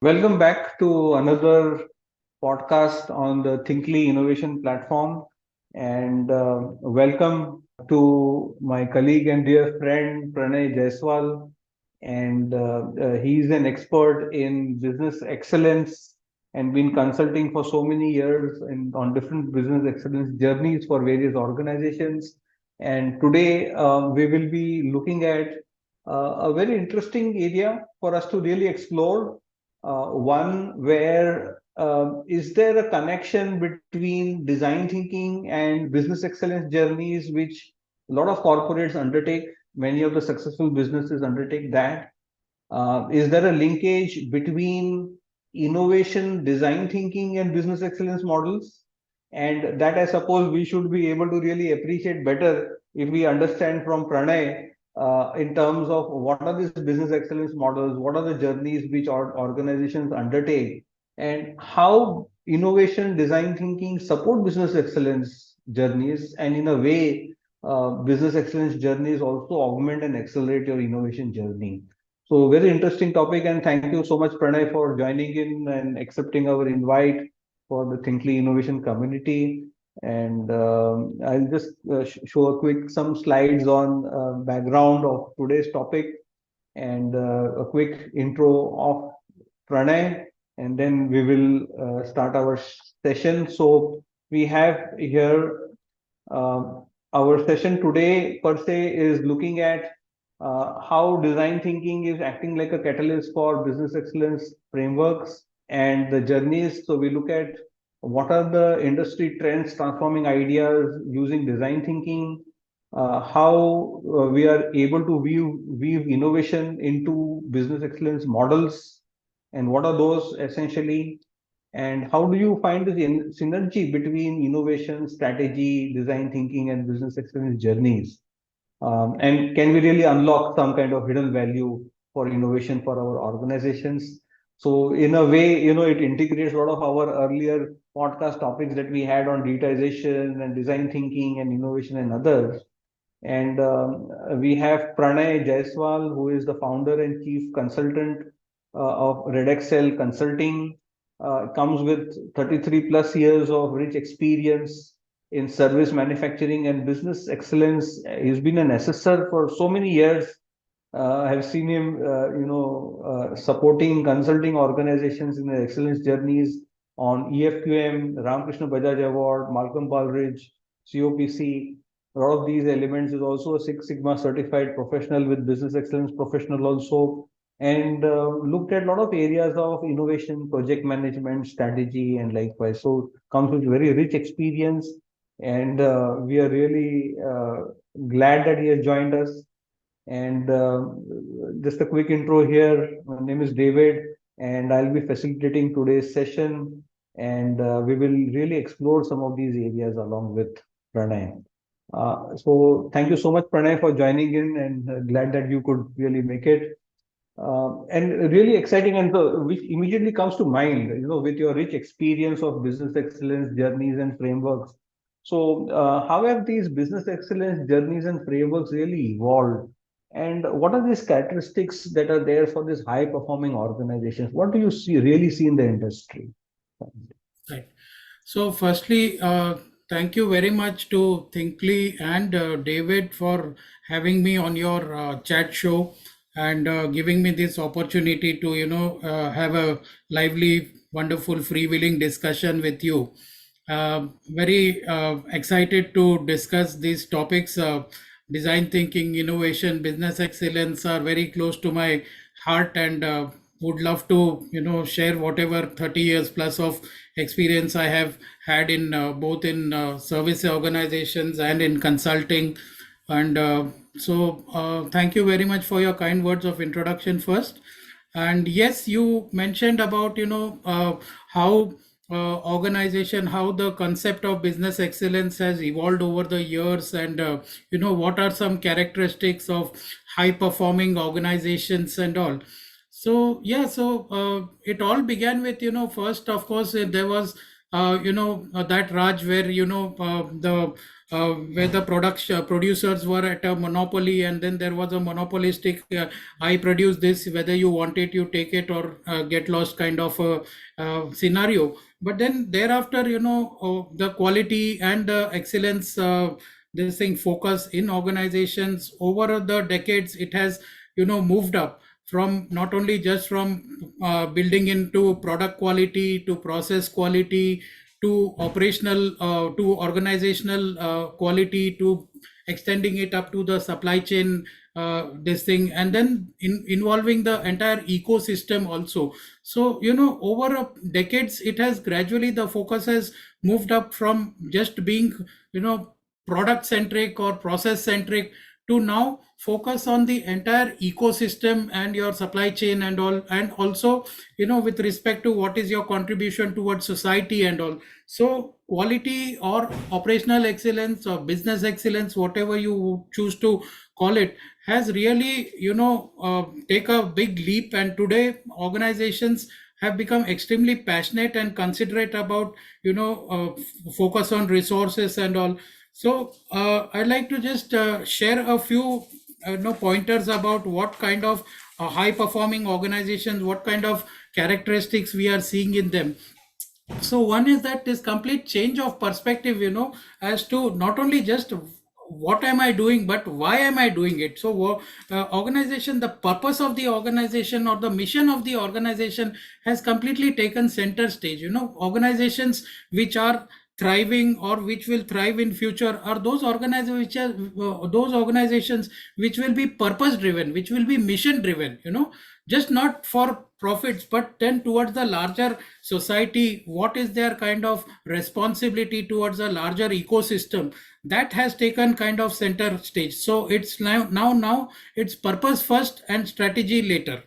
Welcome back to another podcast on the Thinkly Innovation Platform. And welcome to my colleague and dear friend Pranay Jaiswal. And he's an expert in business excellence and been consulting for so many years on different business excellence journeys for various organizations. And today we will be looking at a very interesting area for us to really explore, one where is there a connection between design thinking and business excellence journeys, which a lot of corporates undertake. Many of the successful businesses undertake that. Is there a linkage between innovation, design thinking, and business excellence models? And that I suppose we should be able to really appreciate better if we understand from Pranay in terms of what are these business excellence models, what are the journeys which organizations undertake, and how innovation, design thinking support business excellence journeys, and in a way, business excellence journeys also augment and accelerate your innovation journey. So very interesting topic, and thank you so much, Pranay, for joining in and accepting our invite for the Thinkly Innovation community. And I'll just show a quick some slides on background of today's topic and a quick intro of Pranay, and then we will start our session. So we have here uh, our session today per se is looking at how design thinking is acting like a catalyst for business excellence frameworks and the journeys. So we look at what are the industry trends transforming ideas using design thinking, how we are able to weave innovation into business excellence models, and what are those essentially, and how do you find the synergy between innovation, strategy, design thinking, and business excellence journeys? And can we really unlock some kind of hidden value for innovation for our organizations? So, in a way, it integrates a lot of our earlier podcast topics that we had on digitization and design thinking and innovation and others. And we have Pranay Jaiswal, who is the founder and chief consultant of Red Excel Consulting. Comes with 33 plus years of rich experience in service manufacturing and business excellence. He's been an assessor for so many years. I have seen him, supporting consulting organizations in their excellence journeys on EFQM, Ramakrishna Bajaj Award, Malcolm Baldrige, COPC. A lot of these elements is also a Six Sigma certified professional with business excellence professional also, and looked at a lot of areas of innovation, project management, strategy, and likewise. So comes with very rich experience, and we are really glad that he has joined us. And just a quick intro here. My name is David, and I'll be facilitating today's session. And we will really explore some of these areas along with Pranay. So thank you so much, Pranay, for joining in, and glad that you could really make it. And really exciting, and which immediately comes to mind, with your rich experience of business excellence journeys and frameworks. So, how have these business excellence journeys and frameworks really evolved? And what are these characteristics that are there for these high performing organizations? What do you really see in the industry? Right. So, firstly, thank you very much to Thinkly and David for having me on your chat show and giving me this opportunity to, have a lively, wonderful, freewheeling discussion with you. Very excited to discuss these topics. Design thinking, innovation, business excellence are very close to my heart, and would love to share whatever 30 years plus of experience I have had in both in service organizations and in consulting. And thank you very much for your kind words of introduction first. And yes, you mentioned about how organization, how the concept of business excellence has evolved over the years, and what are some characteristics of high performing organizations and all. So yeah, so it all began with, first, of course, there was that Raj, where the where the producers were at a monopoly, and then there was a monopolistic, I produce this, whether you want it, you take it, or get lost kind of a scenario. But then thereafter, the quality and the excellence, this thing focus in organizations over the decades, it has moved up from not only just from building into product quality to process quality to operational to organizational quality to extending it up to the supply chain, this thing, and then involving the entire ecosystem also. So over decades, it has gradually, the focus has moved up from just being product centric or process centric to now focus on the entire ecosystem and your supply chain and all, and also with respect to what is your contribution towards society and all. So quality or operational excellence or business excellence, whatever you choose to call it, has really take a big leap, and today organizations have become extremely passionate and considerate about focus on resources and all. So I'd like to just share a few pointers about what kind of high performing organizations, what kind of characteristics we are seeing in them. So one is that this complete change of perspective, as to not only just what am I doing, but why am I doing it. So organization, the purpose of the organization or the mission of the organization has completely taken center stage. Organizations which are thriving or which will thrive in future are those organizations which will be purpose driven, which will be mission driven, just not for profits, but then towards the larger society, what is their kind of responsibility towards a larger ecosystem, that has taken kind of center stage. So it's now it's purpose first and strategy later.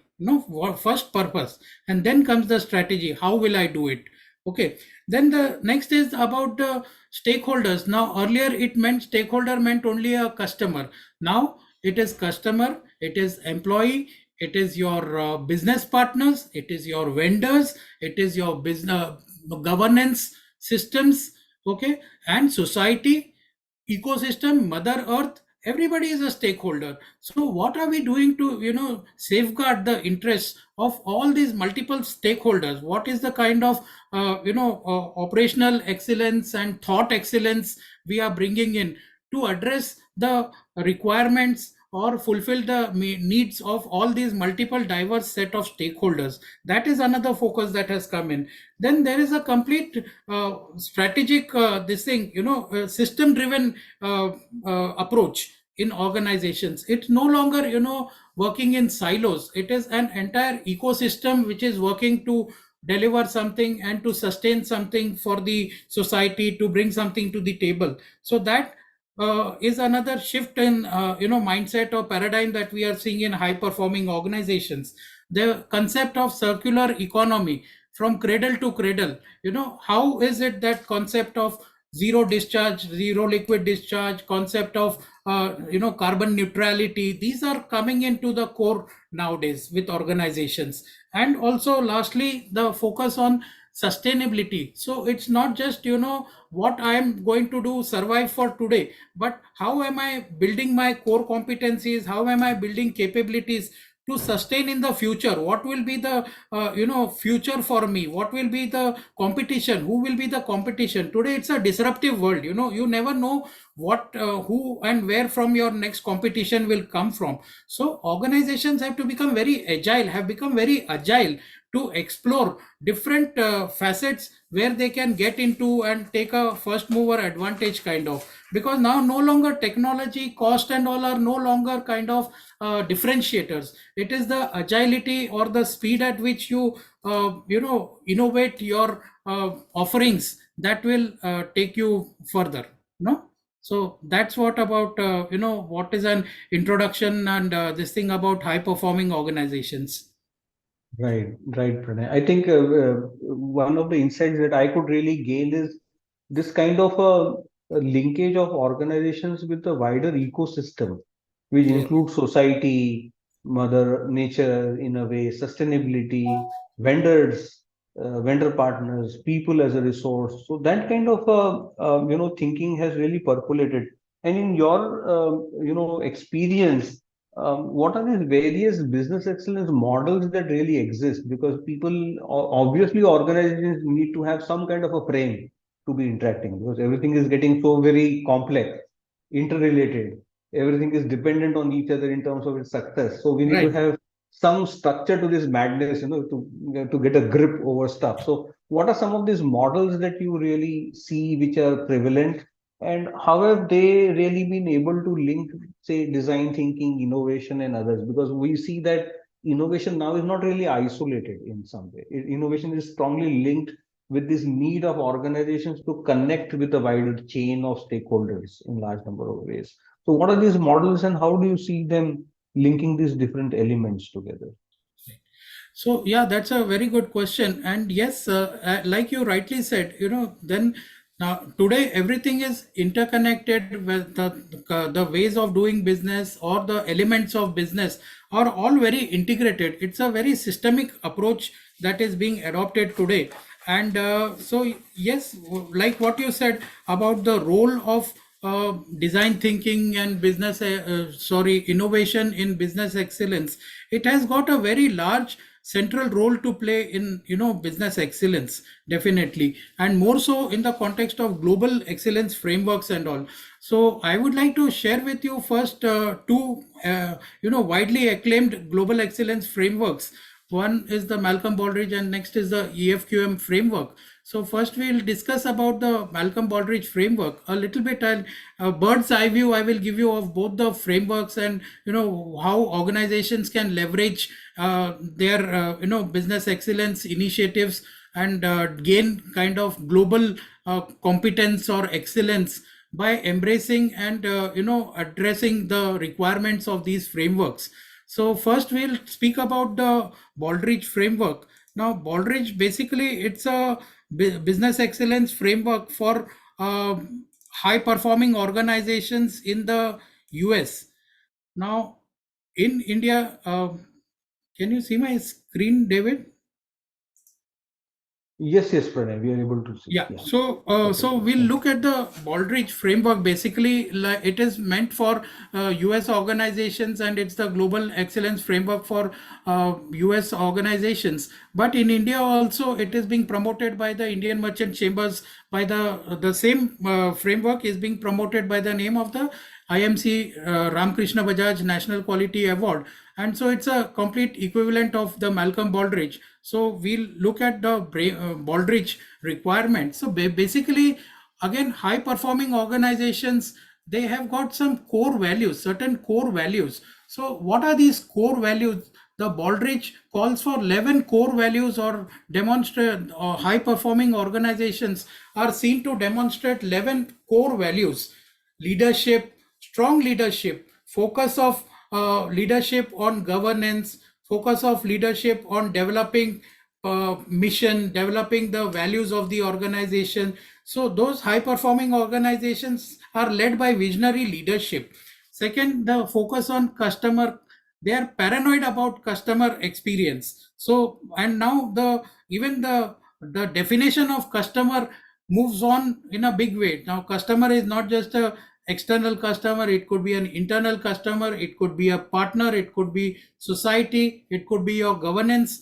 First purpose, and then comes the strategy, how will I do it. Okay, then the next is about the stakeholders. Now earlier it meant stakeholder meant only a customer. Now it is customer, it is employee, it is your business partners, it is your vendors, it is your business governance systems, okay, and society, ecosystem, mother earth, everybody is a stakeholder. So what are we doing to safeguard the interests of all these multiple stakeholders? What is the kind of operational excellence and thought excellence we are bringing in to address the requirements or fulfill the needs of all these multiple diverse set of stakeholders? That is another focus that has come in. Then there is a complete strategic this thing, system driven approach in organizations. It's no longer working in silos. It is an entire ecosystem which is working to deliver something and to sustain something for the society, to bring something to the table. So that is another shift in mindset or paradigm that we are seeing in high performing organizations. The concept of circular economy, from cradle to cradle, how is it that concept of zero discharge, zero liquid discharge, concept of carbon neutrality, these are coming into the core nowadays with organizations. And also lastly, the focus on sustainability. So it's not just what I am going to do survive for today, but how am I building my core competencies, how am I building capabilities to sustain in the future. What will be the future for me, what will be the competition, who will be the competition. Today it's a disruptive world. You never know what who and where from your next competition will come from. So organizations have to become very agile, have become very agile to explore different facets where they can get into and take a first mover advantage kind of, because now no longer technology, cost and all are no longer kind of differentiators. It is the agility or the speed at which you innovate your offerings that will take you further. No, so that's what about what is an introduction and this thing about high performing organizations. Right, Pranay. I think one of the insights that I could really gain is this kind of a linkage of organizations with the wider ecosystem, which Yes. includes society, mother nature in a way, sustainability, vendors. vendor partners, people as a resource. So that kind of thinking has really percolated. And in your experience, what are these various business excellence models that really exist? Because people obviously organizations need to have some kind of a frame to be interacting, because everything is getting so very complex, interrelated. Everything is dependent on each other in terms of its success. So we need to Right. have some structure to this madness, to get a grip over stuff. So, what are some of these models that you really see which are prevalent, and how have they really been able to link, say, design thinking, innovation, and others? Because we see that innovation now is not really isolated in some way. Innovation is strongly linked with this need of organizations to connect with a wider chain of stakeholders in large number of ways. So, what are these models, and how do you see them linking these different elements together? So yeah, that's a very good question. And yes, like you rightly said, then now today everything is interconnected with the ways of doing business, or the elements of business are all very integrated. It's a very systemic approach that is being adopted today. And so yes, like what you said about the role of design thinking and innovation in business excellence, it has got a very large central role to play in business excellence, definitely, and more so in the context of global excellence frameworks and all. So I would like to share with you first two widely acclaimed global excellence frameworks. One is the Malcolm Baldrige and next is the EFQM framework. So first we'll discuss about the Malcolm Baldrige framework a little bit. I'll a bird's eye view I will give you of both the frameworks, and how organizations can leverage their business excellence initiatives and gain kind of global competence or excellence by embracing and addressing the requirements of these frameworks. So first we'll speak about the Baldrige framework. Now Baldrige, basically it's a business excellence framework for high performing organizations in the US. Now in India, can you see my screen, David? Yes, yes, Pranay, we are able to see. Yeah, Yeah, so perfectly. we'll Thank look at the Baldrige framework. Basically, like, it is meant for U.S. organizations, and it's the global excellence framework for U.S. organizations. But in India also, it is being promoted by the Indian Merchant Chambers. By the same framework is being promoted by the name of the IMC Ramkrishna Bajaj National Quality Award, and so it's a complete equivalent of the Malcolm Baldrige. So we'll look at the Baldrige requirements. So basically, again, high performing organizations, they have got some core values, certain core values. So what are these core values? The Baldrige calls for 11 core values, or demonstrate, or high performing organizations are seen to demonstrate 11 core values: leadership, strong leadership, focus of leadership on governance, focus of leadership on developing mission, developing the values of the organization. So those high performing organizations are led by visionary leadership. Second, the focus on customer. They are paranoid about customer experience. So, and now the definition of customer moves on in a big way. Now customer is not just a external customer, it could be an internal customer, it could be a partner, it could be society, it could be your governance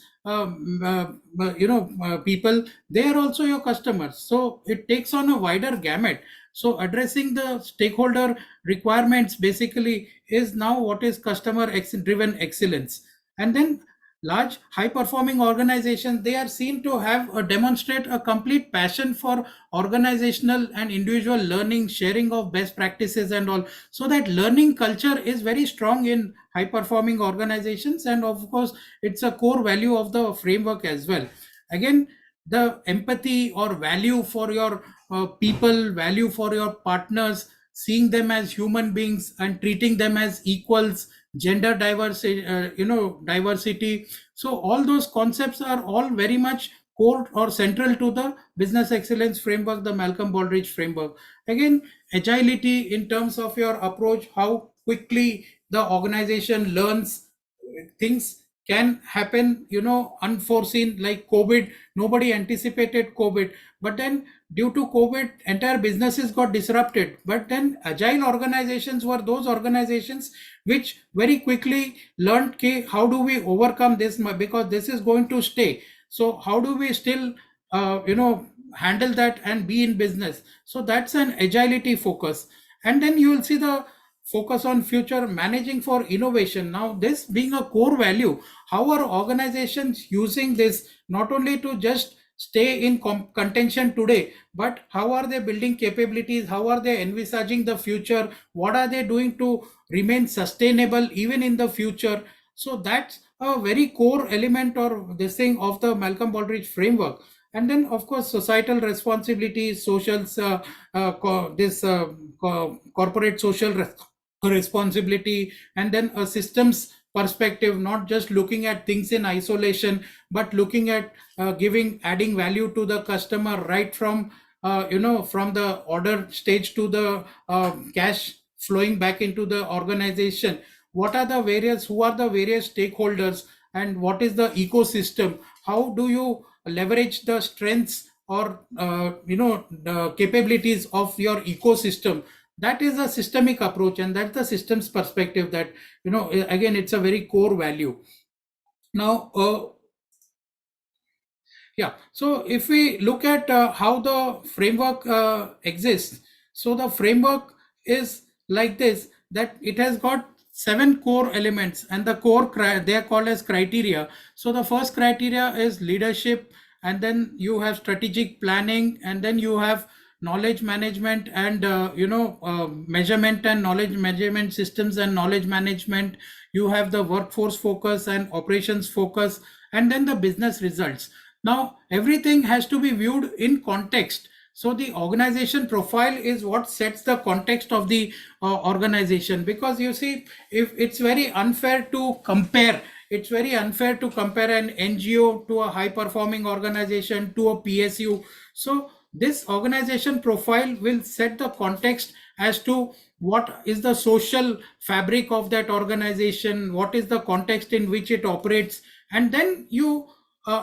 people. They are also your customers, so it takes on a wider gamut. So addressing the stakeholder requirements basically is now what is customer driven excellence. And then large high performing organizations, they are seen to have demonstrate a complete passion for organizational and individual learning, sharing of best practices and all. So that learning culture is very strong in high performing organizations, and of course it's a core value of the framework as well. Again, the empathy or value for your people, value for your partners, seeing them as human beings and treating them as equals, gender diversity, diversity. So all those concepts are all very much core or central to the business excellence framework, the Malcolm Baldrige framework. Again, agility in terms of your approach, how quickly the organization learns things, can happen, unforeseen, like COVID. Nobody anticipated COVID, but then due to COVID, entire businesses got disrupted. But then agile organizations were those organizations which very quickly learned, how do we overcome this, because this is going to stay. So how do we still handle that and be in business? So that's an agility focus. And then you will see the focus on future, managing for innovation. Now this being a core value, how are organizations using this, not only to just stay in contention today, but how are they building capabilities, how are they envisaging the future, what are they doing to remain sustainable even in the future? So that's a very core element or this thing of the Malcolm Baldrige framework. And then of course societal responsibilities, socials, corporate social responsibility, and then a systems perspective, not just looking at things in isolation, but looking at adding value to the customer, right from from the order stage to the cash flowing back into the organization. What are the various, who are the various stakeholders, and what is the ecosystem? How do you leverage the strengths or the capabilities of your ecosystem? That is a systemic approach, and that's the systems perspective that, again, it's a very core value. Now yeah, so if we look at how the framework exists, so the framework is like this, that it has got 7 core elements, and the core they are called as criteria. So the first criteria is leadership, and then you have strategic planning, and then you have knowledge management and measurement and knowledge measurement systems and knowledge management. You have the workforce focus and operations focus, and then the business results. Now, everything has to be viewed in context. So the organization profile is what sets the context of the organization, because you see, if it's very unfair to compare, it's very unfair to compare an NGO to a high performing organization to a PSU. So this organization profile will set the context as to what is the social fabric of that organization, what is the context in which it operates, and then you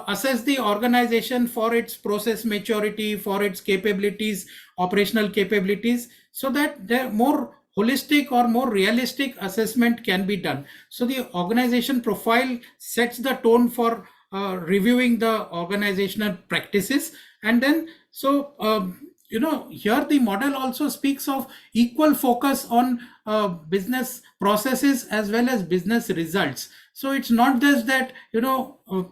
assess the organization for its process maturity, for its capabilities, operational capabilities, so that the more holistic or more realistic assessment can be done. So the organization profile sets the tone for reviewing the organizational practices. And then here the model also speaks of equal focus on business processes as well as business results. So it's not just that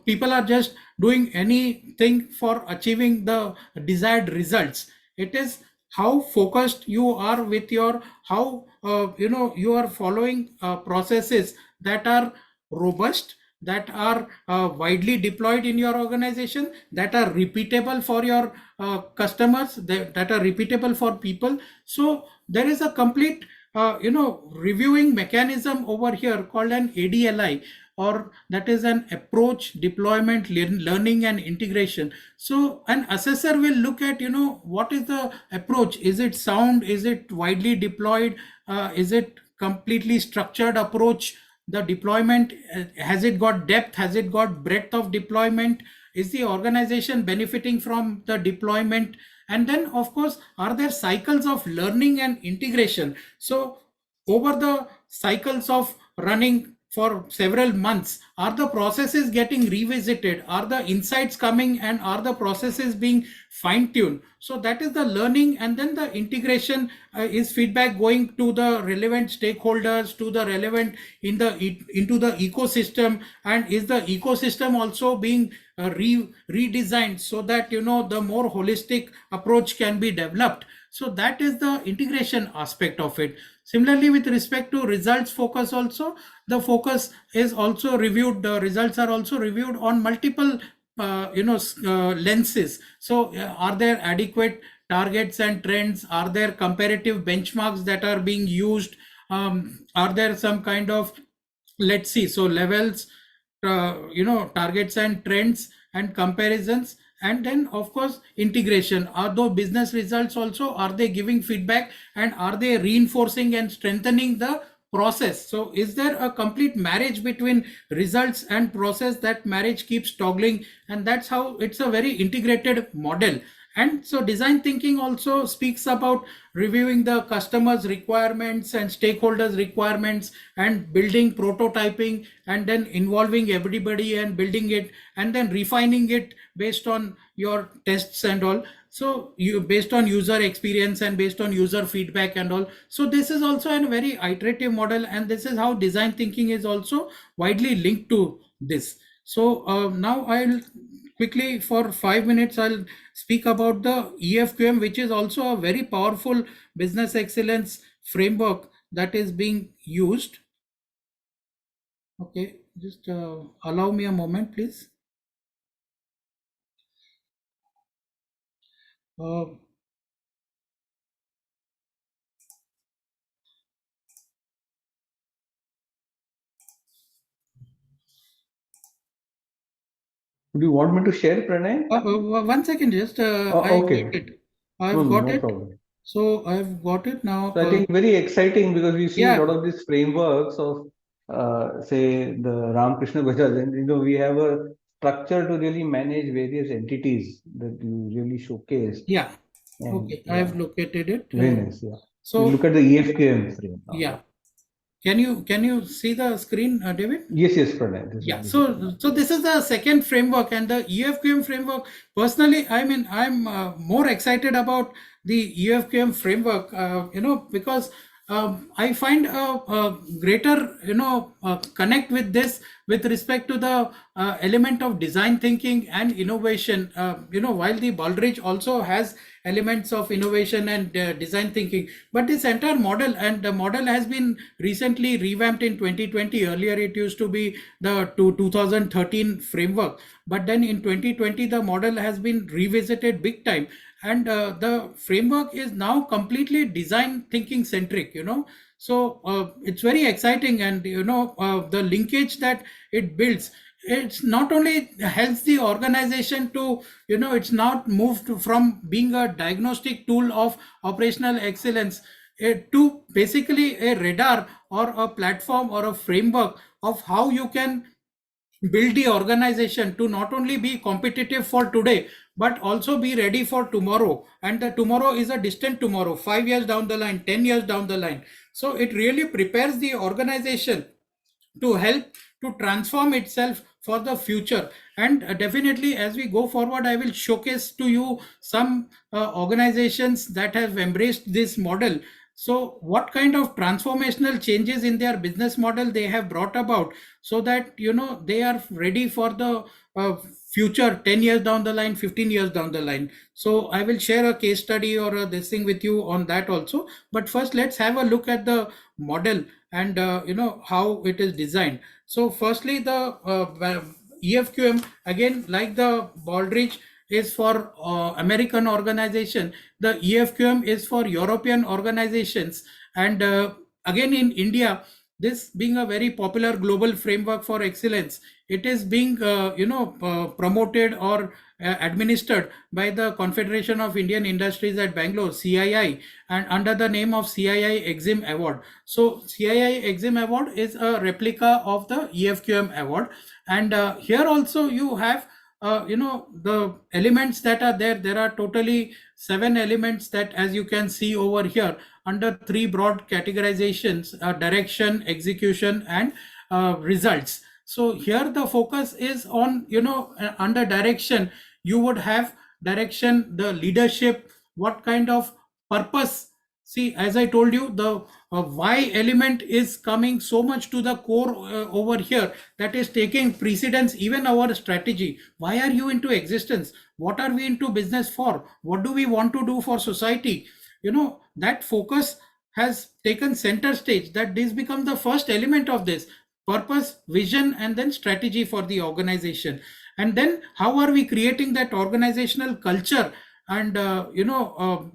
people are just doing anything for achieving the desired results. It is how focused you are with your, how you are following processes that are robust, that are widely deployed in your organization, that are repeatable for your customers, that are repeatable for people. So there is a complete reviewing mechanism over here called an ADLI, or that is an approach, deployment, learning and integration. So an assessor will look at what is the approach, is it sound, is it widely deployed, is it completely structured approach, the deployment, has it got depth, has it got breadth of deployment, is the organization benefiting from the deployment? And then of course, are there cycles of learning and integration? So over the cycles of running for several months, are the processes getting revisited, are the insights coming, and are the processes being fine-tuned? So that is the learning. And then the integration is feedback going to the relevant stakeholders, to the relevant into the ecosystem, and is the ecosystem also being redesigned so that the more holistic approach can be developed? So that is the integration aspect of it. Similarly, with respect to results focus also, the focus is also reviewed, the results are also reviewed on multiple lenses. So are there adequate targets and trends? Are there comparative benchmarks that are being used? Are there some kind of, let's see, so levels, targets and trends and comparisons? And then of course integration, are those business results also, are they giving feedback, and are they reinforcing and strengthening the process. So is there a complete marriage between results and process? That marriage keeps toggling, and that's how it's a very integrated model. And so design thinking also speaks about reviewing the customer's requirements and stakeholders requirements, and building prototyping, and then involving everybody and building it, and then refining it based on your tests and all. So you, based on user experience and based on user feedback and all. So this is also a very iterative model, and this is how design thinking is also widely linked to this. So now I'll quickly, for 5 minutes, I'll speak about the EFQM, which is also a very powerful business excellence framework that is being used. Okay, just allow me a moment, please. Uh, Do you want me to share, Pranay? 1 second, just I got Okay. it. No, I've no, got no it. problem. So I've got it now. So I think very exciting because we see a Yeah, lot of these frameworks of, say, the Ramakrishna Bajaj, and we have a structure to really manage various entities that you really showcased. yeah. And Okay, yeah, I've located it. very nice. Yeah. We look So at the EFQM frame now. Yeah. yeah, can you see the screen, David? Yes, Pranay. This is Yeah, visible. so this is the second framework, and the EFQM framework. Personally, I mean, I'm more excited about the EFQM framework, because I find a greater, connect with this with respect to the element of design thinking and innovation. While the Baldrige also has elements of innovation and design thinking, but this entire model, and the model has been recently revamped in 2020. Earlier it used to be the 2013 framework, but then in 2020 the model has been revisited big time, and the framework is now completely design thinking centric. So it's very exciting, and the linkage that it builds, it's not only helps the organization to, it's not moved from being a diagnostic tool of operational excellence, to basically a radar or a platform or a framework of how you can build the organization to not only be competitive for today but also be ready for tomorrow. And the tomorrow is a distant tomorrow, 5 years down the line, 10 years down the line. So it really prepares the organization to help to transform itself for the future. And definitely, as we go forward, I will showcase to you some organizations that have embraced this model. So what kind of transformational changes in their business model they have brought about, so that they are ready for the uh, future 10 years down the line, 15 years down the line. So I will share a case study or this thing with you on that also. But first, let's have a look at the model, and how it is designed. So firstly, the EFQM, again, like the Baldrige is for American organization, the EFQM is for European organizations. And again, in India, this being a very popular global framework for excellence, it is being promoted or administered by the Confederation of Indian Industries at Bangalore, CII, and under the name of CII Exim Award. So CII Exim Award is a replica of the EFQM award. And here also you have the elements that are there. There are totally 7 elements that, as you can see over here, under 3 broad categorizations: direction, execution, and results. So here the focus is on, under direction, you would have direction, the leadership, what kind of purpose. See, as I told you, the why element is coming so much to the core over here, that is taking precedence even our strategy. Why are you into existence? What are we into business for? What do we want to do for society? That focus has taken center stage, that this becomes the first element of this: purpose, vision, and then strategy for the organization. And then how are we creating that organizational culture and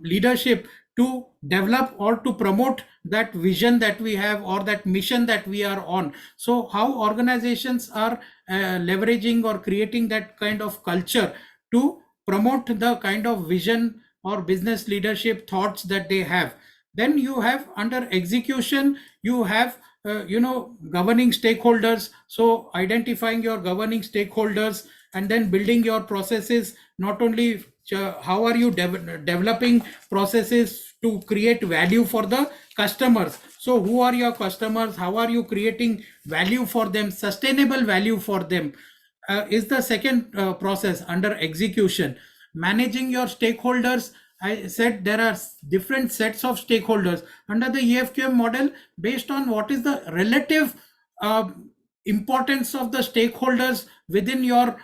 leadership to develop or to promote that vision that we have, or that mission that we are on? So how organizations are leveraging or creating that kind of culture to promote the kind of vision or business leadership thoughts that they have. Then you have under execution, you have governing stakeholders. So identifying your governing stakeholders, and then building your processes. Not only how are you developing processes to create value for the customers. So who are your customers, how are you creating value for them, sustainable value for them, is the second process under execution. Managing your stakeholders, I said there are different sets of stakeholders under the EFQM model based on what is the relative uh, importance of the stakeholders within your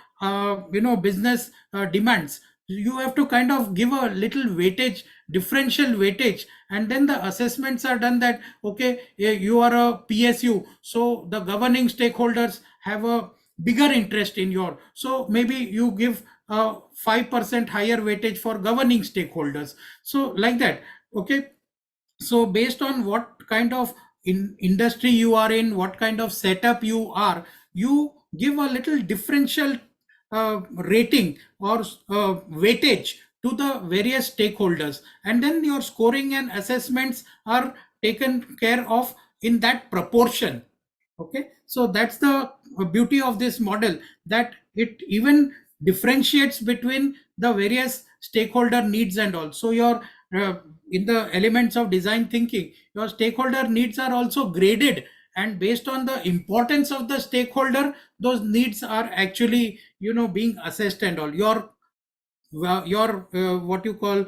business demands. You have to kind of give a little weightage, differential weightage, and then the assessments are done that okay, you are a PSU, so the governing stakeholders have a bigger interest in your, so maybe you give 5% higher weightage for governing stakeholders, so like that. Okay, so based on what kind of industry you are in, what kind of setup you are, you give a little differential rating or weightage to the various stakeholders, and then your scoring and assessments are taken care of in that proportion. Okay, so that's the beauty of this model, that it even differentiates between the various stakeholder needs and all. So your in the elements of design thinking, your stakeholder needs are also graded, and based on the importance of the stakeholder, those needs are actually being assessed and all. Your what you call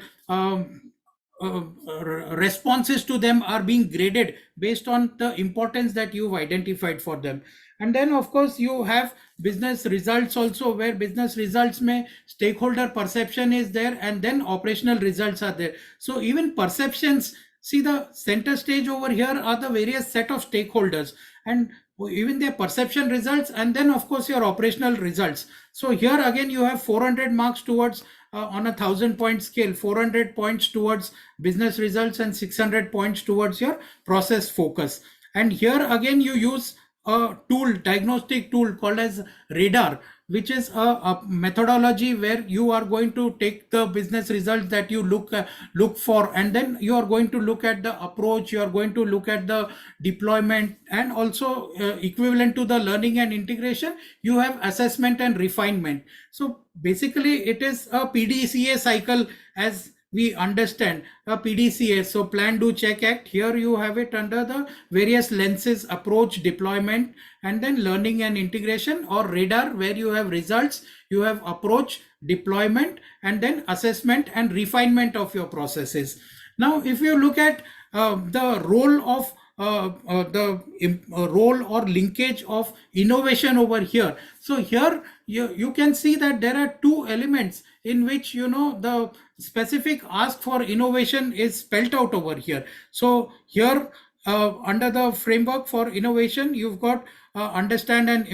responses to them are being graded based on the importance that you've identified for them. And then of course you have business results also, where business results may stakeholder perception is there, and then operational results are there. So even perceptions, see the center stage over here are the various set of stakeholders, and even their perception results, and then of course your operational results. So here again you have 400 marks towards on a 1,000 point scale, 400 points towards business results and 600 points towards your process focus. And here again you use a tool, diagnostic tool called as radar, which is a methodology where you are going to take the business results that you look for, and then you are going to look at the approach, you are going to look at the deployment, and also equivalent to the learning and integration, you have assessment and refinement. So basically it is a PDCA cycle as we understand a PDCA. So plan, do, check, act. Here you have it under the various lenses: approach, deployment, and then learning and integration. Or radar, where you have results, you have approach, deployment, and then assessment and refinement of your processes. Now if you look at the role of role or linkage of innovation over here, so here you can see that there are two elements in which the specific ask for innovation is spelled out over here. So here under the framework for innovation, you've got understand and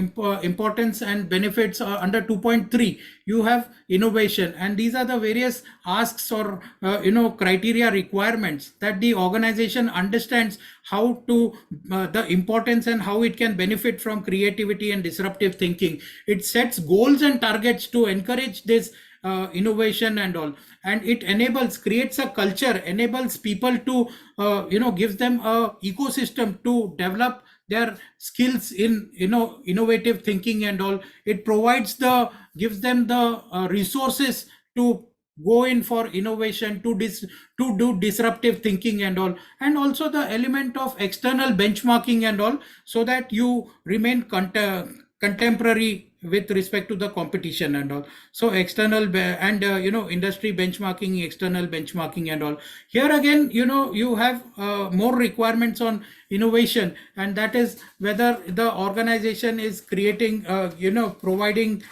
importance and benefits. Under 2.3 you have innovation, and these are the various asks or criteria requirements that the organization understands how to the importance and how it can benefit from creativity and disruptive thinking. It sets goals and targets to encourage this innovation and all, and it enables, creates a culture, enables people to gives them a ecosystem to develop their skills in innovative thinking and all. It provides the, gives them the resources to go in for innovation, to do disruptive thinking and all, and also the element of external benchmarking and all, so that you remain contemporary with respect to the competition and all. So external and industry benchmarking, external benchmarking and all. Here again you have more requirements on innovation, and that is whether the organization is creating providing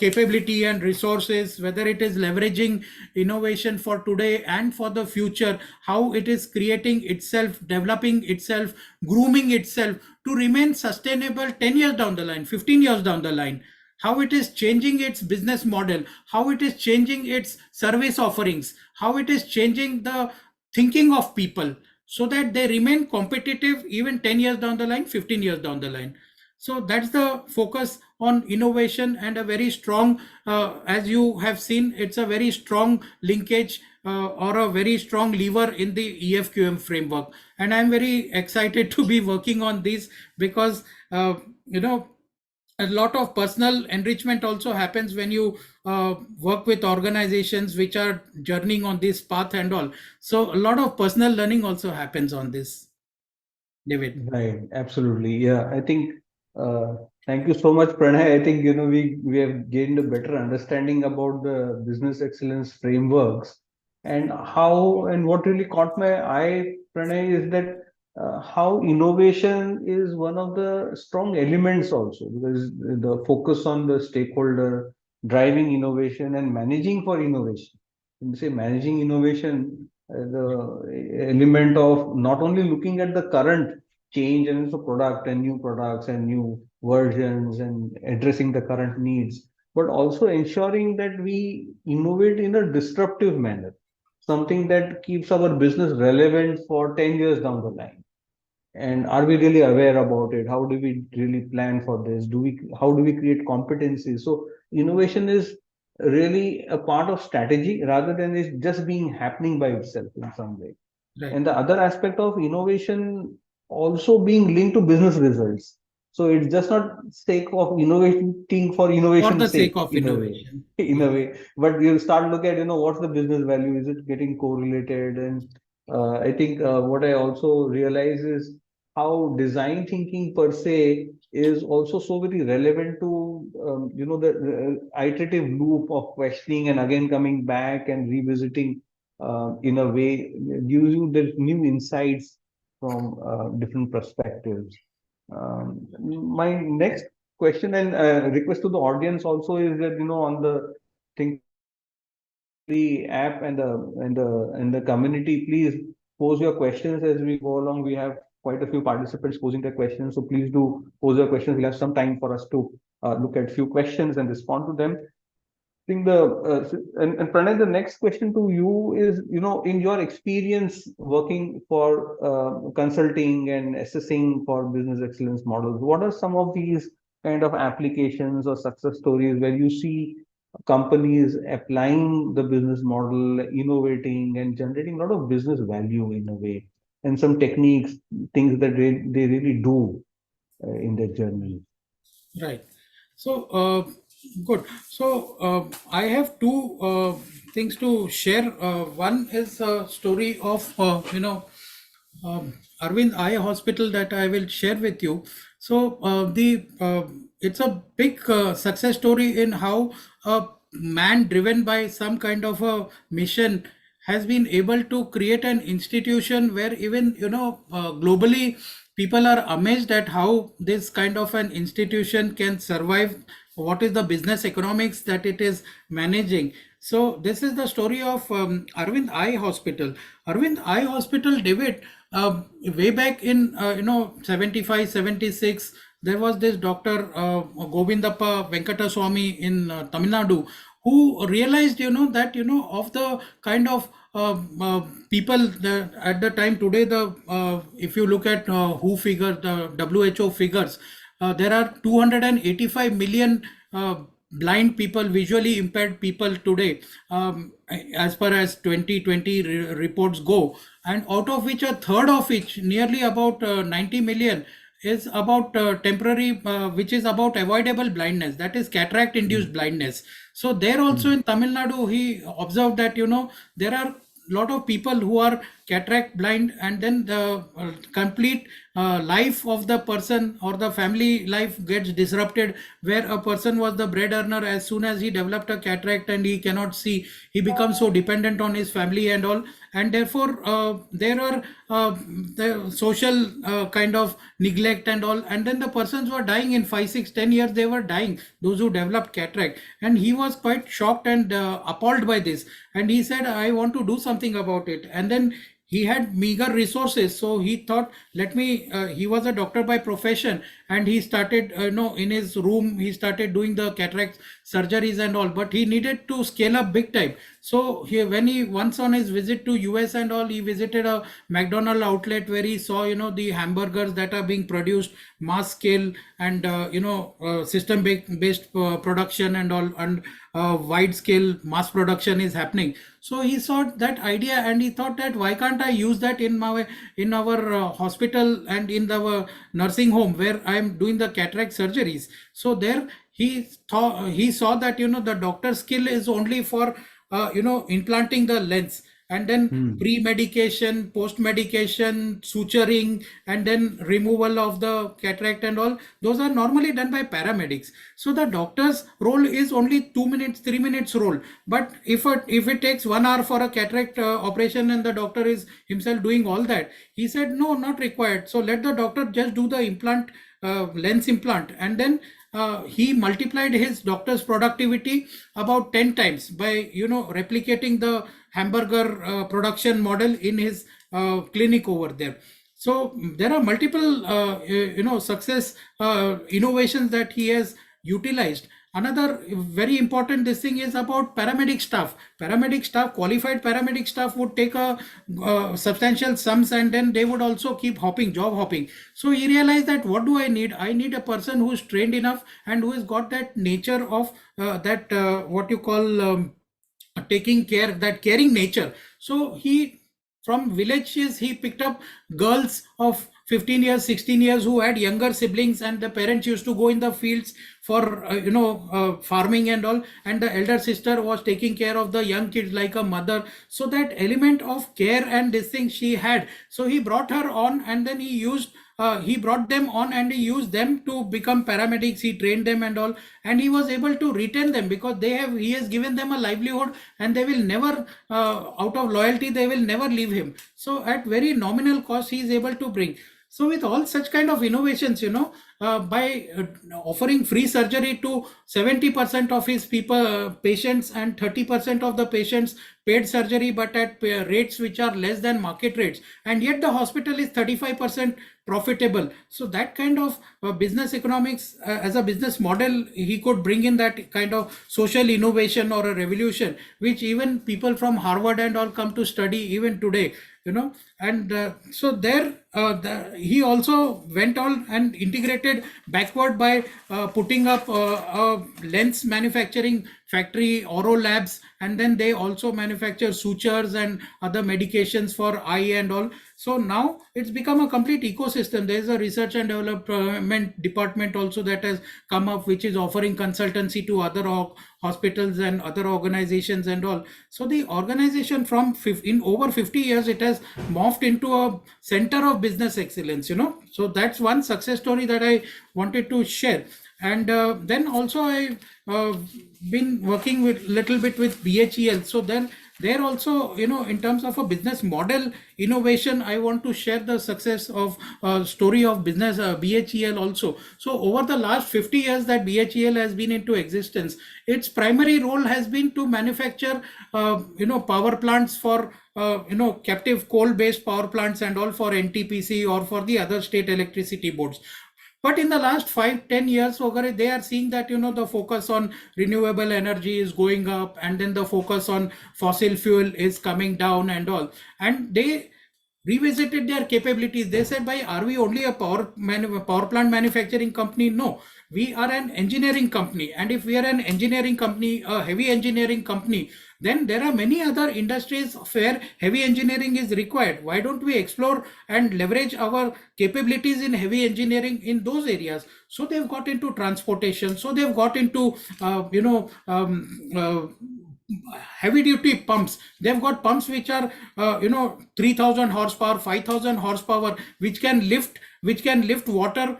capability and resources, whether it is leveraging innovation for today and for the future, how it is creating itself, developing itself, grooming itself to remain sustainable 10 years down the line, 15 years down the line, how it is changing its business model, how it is changing its service offerings, how it is changing the thinking of people, so that they remain competitive even 10 years down the line, 15 years down the line. So that's the focus on innovation, and a very strong, as you have seen, it's a very strong linkage or a very strong lever in the EFQM framework. And I'm very excited to be working on this, because you know a lot of personal enrichment also happens when you work with organizations which are journeying on this path and all. So a lot of personal learning also happens on this, David. Right, absolutely. Yeah, I think uh, thank you so much, Pranay. I think we have gained a better understanding about the business excellence frameworks and how and what really caught my eye, Pranay, is that how innovation is one of the strong elements also, because the focus on the stakeholder, driving innovation and managing for innovation. When you say managing innovation, the element of not only looking at the current change and also product and new products and new versions and addressing the current needs, but also ensuring that we innovate in a disruptive manner, something that keeps our business relevant for 10 years down the line. And are we really aware about it? How do we really plan for this? How do we create competencies? So innovation is really a part of strategy rather than it just being happening by itself in some way. Right. And the other aspect of innovation also being linked to business results. So it's just not sake of innovating for For the innovation's sake sake, of in a way, innovation. in a way. But you start look at, what's the business value? Is it getting correlated? And I think what I also realize is how design thinking per se is also so very relevant to, the iterative loop of questioning and again coming back and revisiting in a way gives you the new insights from different perspectives. My next question and request to the audience also is that on the Thinkly app and the community, please pose your questions as we go along. We have quite a few participants posing their questions, so please do pose your questions. We'll have some time for us to look at few questions and respond to them. Think and Pranay, the next question to you is, in your experience working for consulting and assessing for business excellence models, what are some of these kind of applications or success stories where you see companies applying the business model, innovating and generating a lot of business value in a way, and some techniques, things that they really do in their journey? Right. So, good. So, I have two things to share. One is a story of, Arvind Eye Hospital that I will share with you. So, the it's a big success story in how a man driven by some kind of a mission has been able to create an institution where even globally people are amazed at how this kind of an institution can survive, what is the business economics that it is managing. So this is the story of Arvind Eye Hospital. Arvind Eye Hospital, David, way back in 75, 76, there was this Dr. Govindappa Venkataswamy in Tamil Nadu, who realized that of the kind of people that at the time today, the if you look at WHO figure, the WHO figures, there are 285 million blind people, visually impaired people today, as far as 2020 reports go, and out of which a third of which, nearly about 90 million, is about temporary, which is about avoidable blindness, that is cataract induced blindness. So there also in Tamil Nadu, he observed that there are lot of people who are cataract blind, and then the complete life of the person or the family life gets disrupted, where a person was the bread earner. As soon as he developed a cataract and he cannot see, he becomes so dependent on his family and all, and therefore there are the social kind of neglect and all, and then the persons were dying in 5, 6, 10 years. They were dying, those who developed cataract, and he was quite shocked and appalled by this, and he said, I want to do something about it. And then he had meager resources, so he thought, let me he was a doctor by profession, and he started, in his room he started doing the cataract surgeries and all, but he needed to scale up big time. So when he once on his visit to US and all, he visited a McDonald outlet where he saw, the hamburgers that are being produced mass scale, and system based production and all, and wide scale mass production is happening. So he saw that idea and he thought that why can't I use that in our hospital and in our nursing home where I am doing the cataract surgeries. So there he saw that, the doctor's skill is only for implanting the lens, and then pre-medication, post-medication, suturing, and then removal of the cataract and all, those are normally done by paramedics. So the doctor's role is only 2 minutes, 3 minutes role. But if it takes 1 hour for a cataract operation and the doctor is himself doing all that, he said no, not required. So let the doctor just do the implant, lens implant, and then he multiplied his doctor's productivity about 10 times by replicating the hamburger production model in his clinic over there. So there are multiple success innovations that he has utilized. Another very important this thing is about paramedic staff. Qualified paramedic staff would take a substantial sums, and then they would also keep job hopping. So he realized that what do I need? I need a person who is trained enough and who has got that nature of that what you call taking care, that caring nature. So he, from villages, he picked up girls of 15 years, 16 years who had younger siblings, and the parents used to go in the fields for farming and all, and the elder sister was taking care of the young kids like a mother. So that element of care and this thing she had, so he brought her on, and then he brought them on and he used them to become paramedics. He trained them and all, and he was able to retain them because he has given them a livelihood, and they will never, out of loyalty, they will never leave him. So at very nominal cost, he is able to bring. So with all such kind of innovations, by offering free surgery to 70% of his patients, and 30% of the patients paid surgery, but at rates which are less than market rates, and yet the hospital is 35% profitable. So that kind of business economics as a business model, he could bring in that kind of social innovation or a revolution, which even people from Harvard and all come to study even today. And so there he also went on and integrated backward by putting up a lens manufacturing factory, Oro Labs, and then they also manufacture sutures and other medications for eye and all. So now it's become a complete ecosystem. There is a research and development department also that has come up, which is offering consultancy to other hospitals and other organizations and all. So the organization in over 50 years, it has morphed into a center of business excellence. So that's one success story that I wanted to share. And then also I been working with little bit with BHEL. So then there also, in terms of a business model innovation, I want to share the success of story of business BHEL also. So over the last 50 years that BHEL has been into existence, its primary role has been to manufacture power plants for captive coal based power plants and all for NTPC or for the other state electricity boards. But in the last 5-10 years, they are seeing that the focus on renewable energy is going up, and then the focus on fossil fuel is coming down and all. And they revisited their capabilities. They said, "Bhai, are we only a power plant manufacturing company?" No, we are an engineering company. And if we are an engineering company, a heavy engineering company, then there are many other industries where heavy engineering is required. Why don't we explore and leverage our capabilities in heavy engineering in those areas? So they've got into transportation. So they've got into heavy duty pumps. They've got pumps which are 3000 horsepower, 5000 horsepower, which can lift water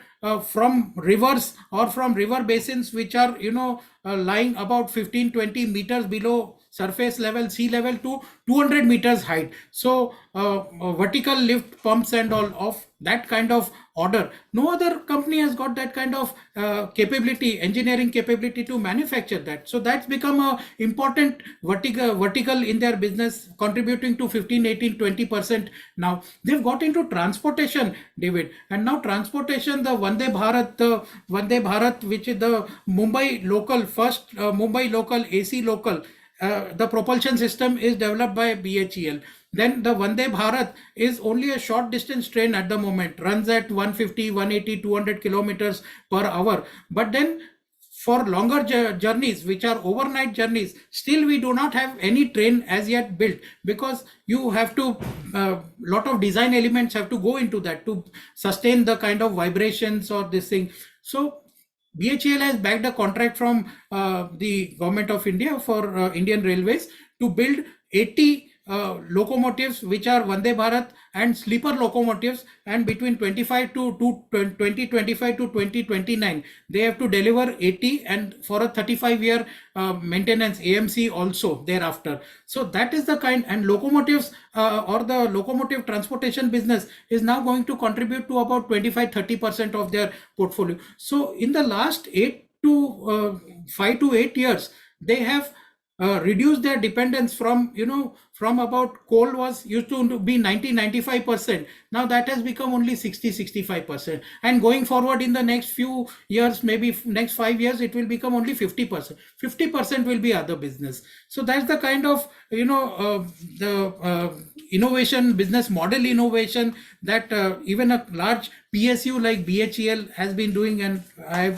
from rivers or from river basins which are lying about 15-20 meters below surface level, sea level to 200 meters height. So vertical lift pumps and all of that kind of order. No other company has got that kind of capability, engineering capability to manufacture that. So that's become a important vertical in their business, contributing to 15, 18, 20%. Now they've got into transportation, David, and now transportation, the Vande Bharat, which is the Mumbai local, first Mumbai local AC local, the propulsion system is developed by BHEL. Then the Vande Bharat is only a short distance train at the moment, runs at 150, 180, 200 kilometers per hour. But then for longer journeys, which are overnight journeys, still we do not have any train as yet built, because you have to lot of design elements have to go into that to sustain the kind of vibrations or this thing. So BHEL has bagged a contract from the government of India for Indian Railways to build 80 locomotives which are Vande Bharat and sleeper locomotives, and between 25 to 2025 to 2029 they have to deliver 80, and for a 35-year maintenance AMC also thereafter. So that is the kind, and locomotives or the locomotive transportation business is now going to contribute to about 25-30% of their portfolio. So in the last 5 to 8 years they have reduce their dependence from, from about coal was used to be 90-95%. Now that has become only 60-65%, and going forward in the next few years, maybe next 5 years, it will become only 50%. 50% will be other business. So that's the kind of, the innovation, business model innovation, that even a large PSU like BHEL has been doing, and I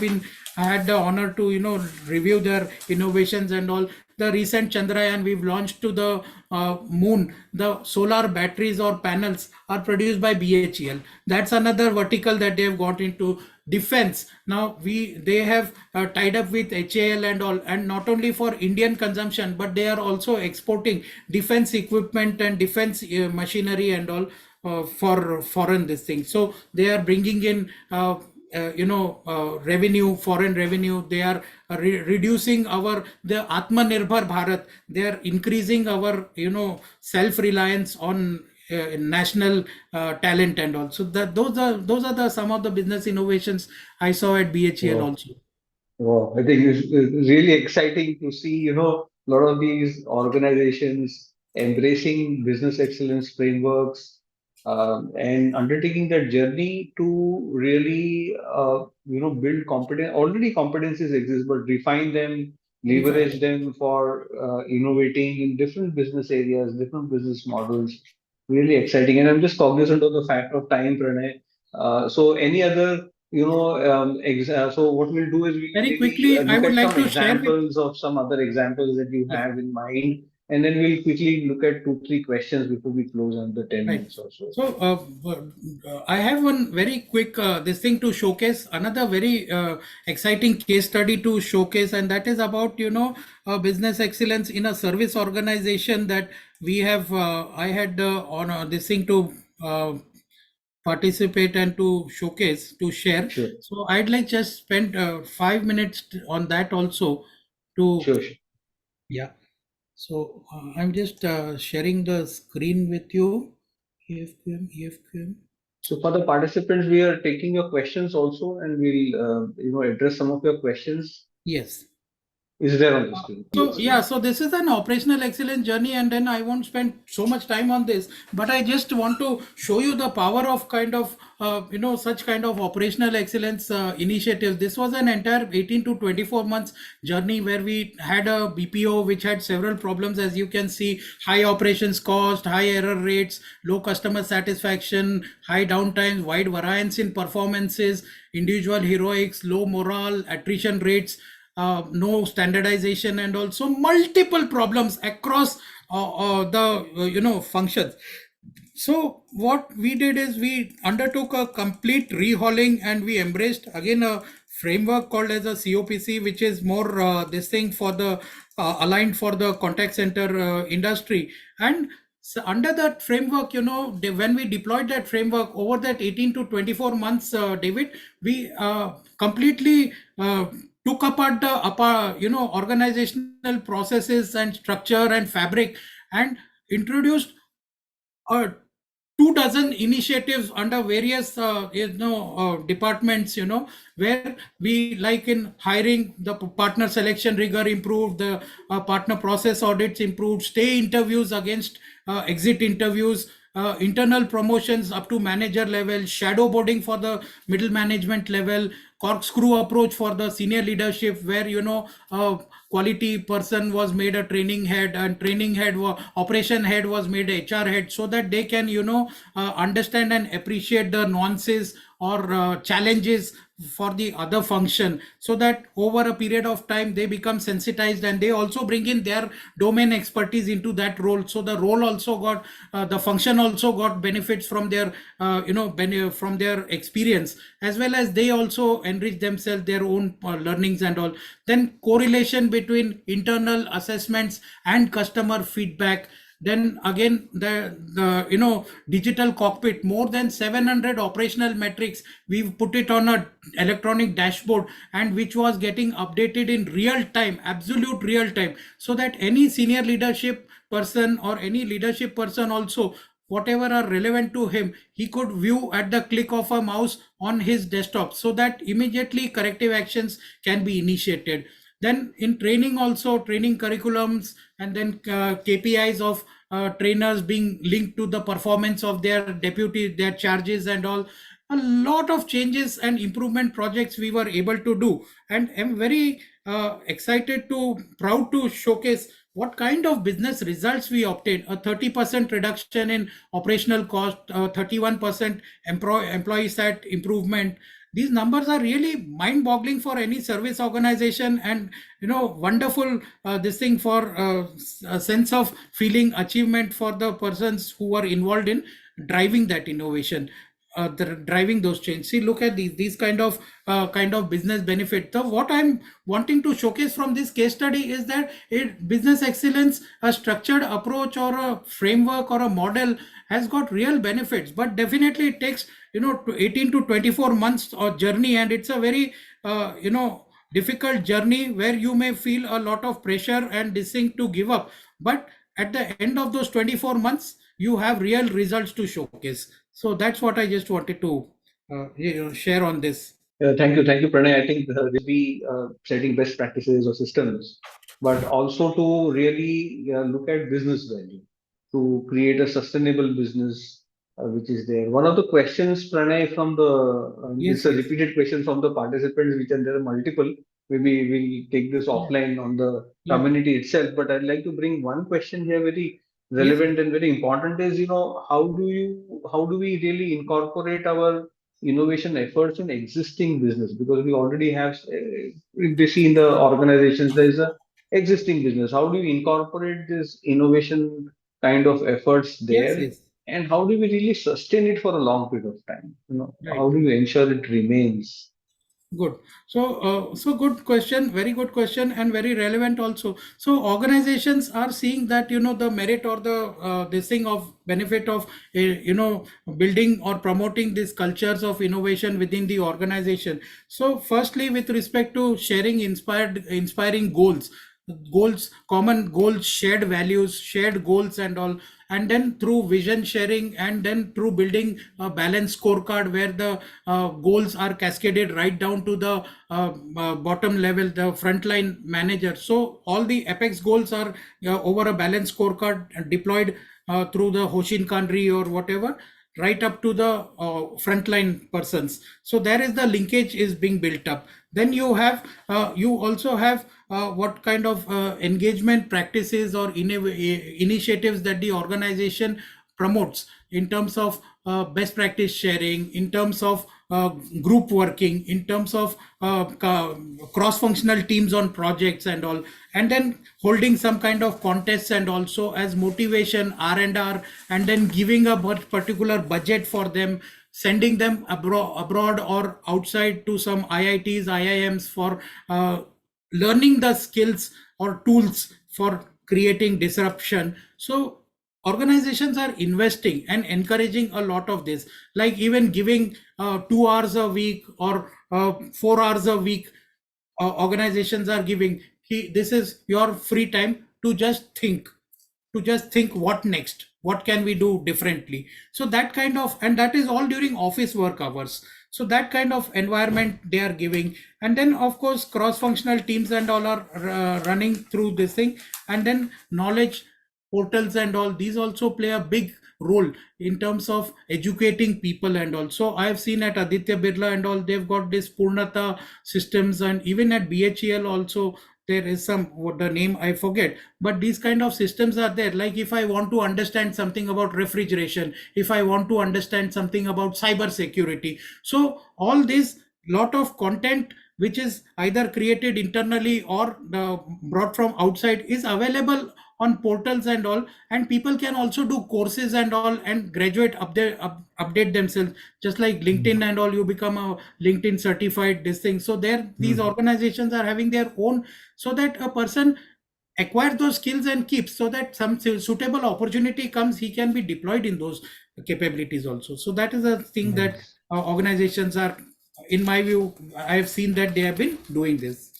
had the honor to review their innovations and all. The recent Chandrayaan we've launched to the moon, the solar batteries or panels are produced by BHEL. That's another vertical that they have got into. Defense, now they have tied up with HAL and all, and not only for Indian consumption, but they are also exporting defense equipment and defense machinery and all for foreign this thing. So they are bringing in revenue, foreign revenue. They are reducing the Atmanirbhar Bharat. They are increasing our self reliance on national talent and all. So that those are the some of the business innovations I saw at BHEL Wow. also. Wow, I think it's really exciting to see, a lot of these organizations embracing business excellence frameworks, and undertaking that journey to really, build competence. Already competencies exist, but refine them, Refine leverage them. them for innovating in different business areas, different business models. Really exciting. And I'm just cognizant of the fact of time, Pranay. So any other so what we'll do is we'll Very maybe quickly, I look would at like some to share with. examples of some other examples that you Yeah, have in mind, and then we'll quickly look at two, three questions before we close on the 10 right. minutes or so. So I have one very quick this thing to showcase, another very exciting case study to showcase, and that is about business excellence in a service organization that we have. I had on this thing to participate and to showcase, to share. Sure, So I'd like just spend 5 minutes on that also to, sure, sure. yeah. So I'm just sharing the screen with you. EFQM, EFQM. So for the participants, we are taking your questions also, and we'll address some of your questions. Yes. Is there on the screen? So Yes. yeah, so this is an operational excellence journey, and then I won't spend so much time on this, but I just want to show you the power of kind of such kind of operational excellence initiatives. This was an entire 18 to 24 months journey where we had a BPO which had several problems, as you can see: high operations cost, high error rates, low customer satisfaction, high downtimes, wide variance in performances, individual heroics, low morale, attrition rates, no standardization, and also multiple problems across the functions. So what we did is we undertook a complete rehauling, and we embraced again a framework called as a COPC, which is more this thing for the aligned for the contact center industry. And so under that framework, when we deployed that framework over that 18 to 24 months, David, we completely took apart the organizational processes and structure and fabric, and introduced uh, 2 dozen initiatives under various departments, where we, like in hiring, the partner selection rigor improved, the partner process audits improved, stay interviews against exit interviews, internal promotions up to manager level, shadow boarding for the middle management level, corkscrew approach for the senior leadership, where quality person was made a training head, and training head operation head was made HR head, so that they can understand and appreciate the nuances or challenges for the other function, so that over a period of time they become sensitized, and they also bring in their domain expertise into that role. So the role also got the function also got benefits from their from their experience, as well as they also enrich themselves, their own learnings and all. Then correlation between internal assessments and customer feedback. Then again, the digital cockpit, more than 700 operational metrics, we've put it on a electronic dashboard, and which was getting updated in real time, absolute real time, so that any senior leadership person or any leadership person also, whatever are relevant to him, he could view at the click of a mouse on his desktop, so that immediately corrective actions can be initiated. Then in training also, training curriculums, and then KPIs of trainers being linked to the performance of their deputy, their charges and all. A lot of changes and improvement projects we were able to do, and I'm very excited to proud to showcase what kind of business results we obtained. A 30% reduction in operational cost, 31% employee sat improvement. These numbers are really mind boggling for any service organization, and wonderful this thing for a sense of feeling achievement for the persons who are involved in driving that innovation, driving those changes. See, look at these kind of business benefit. So what I'm wanting to showcase from this case study is that business excellence, a structured approach or a framework or a model, has got real benefits, but definitely it takes 18 to 24 months or journey, and it's a very difficult journey, where you may feel a lot of pressure and this thing to give up, but at the end of those 24 months you have real results to showcase. So that's what I just wanted to share on this. Thank you, Pranay. I think be setting best practices or systems, but also to really look at business value to create a sustainable business which is there. One of the questions, Pranay, from the it's Yes, a yes. repeated question from the participants, which and there are multiple. Maybe we'll take this Yeah, offline on the yeah. community itself, but I'd like to bring one question here, very Yes, relevant and very important. Is how do we really incorporate our innovation efforts in existing business, because we already have if they see in the organizations there is a existing business. How do we incorporate this innovation kind of efforts yes, there, yes. and how do we really sustain it for a long period of time? How Right. do we ensure it remains? Good. So good question, very good question, and very relevant also. So organizations are seeing that the merit or the this thing of benefit of building or promoting these cultures of innovation within the organization. So firstly, with respect to sharing inspiring goals, common goals, shared values, shared goals and all, and then through vision sharing, and then through building a balanced scorecard, where the goals are cascaded right down to the bottom level, the frontline manager. So all the apex goals are over a balanced scorecard deployed through the Hoshin Kanri or whatever, right up to the frontline persons. So there is the linkage is being built up. Then you also have what kind of engagement practices or initiatives that the organization promotes in terms of best practice sharing, in terms of group working, in terms of cross functional teams on projects and all, and then holding some kind of contests and also as motivation, R&R, and then giving a particular budget for them, sending them abroad or outside to some IITs, IIMs for learning the skills or tools for creating disruption. So organizations are investing and encouraging a lot of this, like even giving 2 hours a week or 4 hours a week organizations are giving. This is your free time to just think what next, what can we do differently. So that kind of, and that is all during office work hours. So that kind of environment they are giving. And then of course cross functional teams and all are running through this thing. And then knowledge portals and all these also play a big role in terms of educating people. And also I have seen at Aditya Birla and all, they've got this Purnata systems, and even at BHEL also there is some, what the name I forget, but these kind of systems are there. Like if I want to understand something about refrigeration, if I want to understand something about cyber security, so all this lot of content which is either created internally or brought from outside is available on portals and all. And people can also do courses and all and graduate update themselves, just like LinkedIn and all, you become a LinkedIn certified this thing. So there these Mhm. organizations are having their own, so that a person acquire those skills and keeps, so that some suitable opportunity comes, he can be deployed in those capabilities also. So that is a thing that Nice. organizations are, in my view, I have seen that they have been doing this.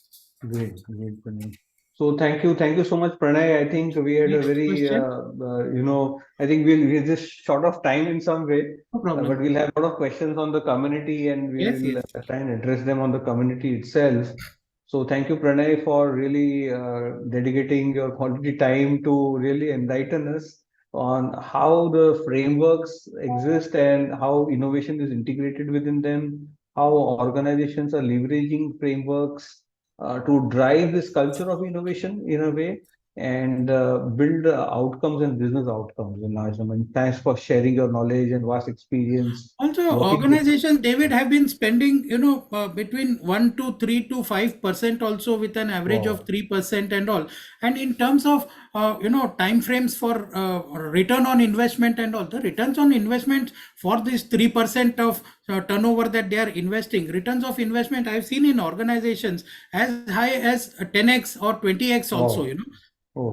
Great, great, Pranay. So thank you so much, Pranay. I think we had a Next very, question. I think we're just short of time in some way, No but problem. we'll have a lot of questions on the community, and we Yes, will yes. try and address them on the community itself. So thank you, Pranay, for really dedicating your quality time to really enlighten us on how the frameworks exist and how innovation is integrated within them, how organizations are leveraging frameworks to drive this culture of innovation in a way and build outcomes and business outcomes in large number. And thanks for sharing your knowledge and vast experience Also, working with. organizations, David, have been spending, between 1 to 3 to 5% also, with an average of Wow. 3% and all. And in terms of, time frames for return on investment and all, the returns on investment for this 3% of turnover that they are investing, returns of investment I've seen in organizations as high as 10x or 20x also, Wow. Oh,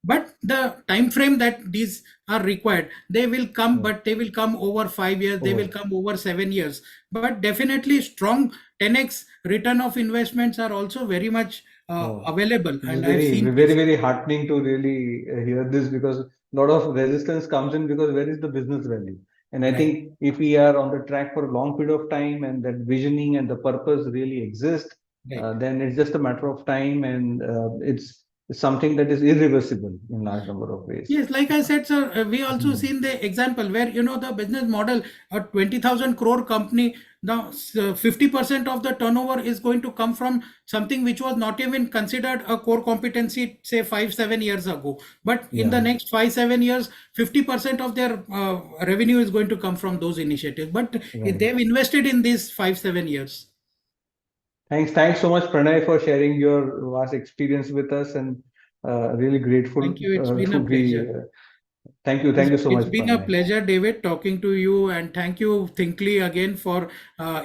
but the time frame that these are required, they will come, oh, but they will come over 5 years, they will oh, come over 7 years. But definitely strong 10x return of investments are also very much oh. available, This is and I've very, seen very, this. very heartening to really hear this because a lot of resistance comes in because where is the business value? And I Right, think if we are on the track for a long period of time and that visioning and the purpose really exist, right. then it's just a matter of time and it's something that is irreversible in large number of ways. Yes, like I said, sir, we also Hmm. seen the example where, the business model, a 20,000 crore company, now 50% of the turnover is going to come from something which was not even considered a core competency, say 5, 7 years ago. But in the Yeah, next 5, 7 years, 50% of their revenue is going to come from those initiatives. But right. they've invested in these 5, 7 years. Thanks so much, Pranay, for sharing your vast experience with us and really grateful Thank you. It's been a to be. pleasure. Thank you so It's much, been a Pranay. pleasure, David, talking to you, and thank you, Thinkley, again for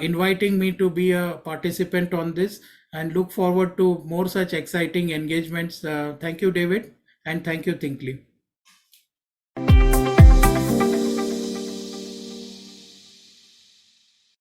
inviting me to be a participant on this. And look forward to more such exciting engagements. Thank you, David, and thank you, Thinkley.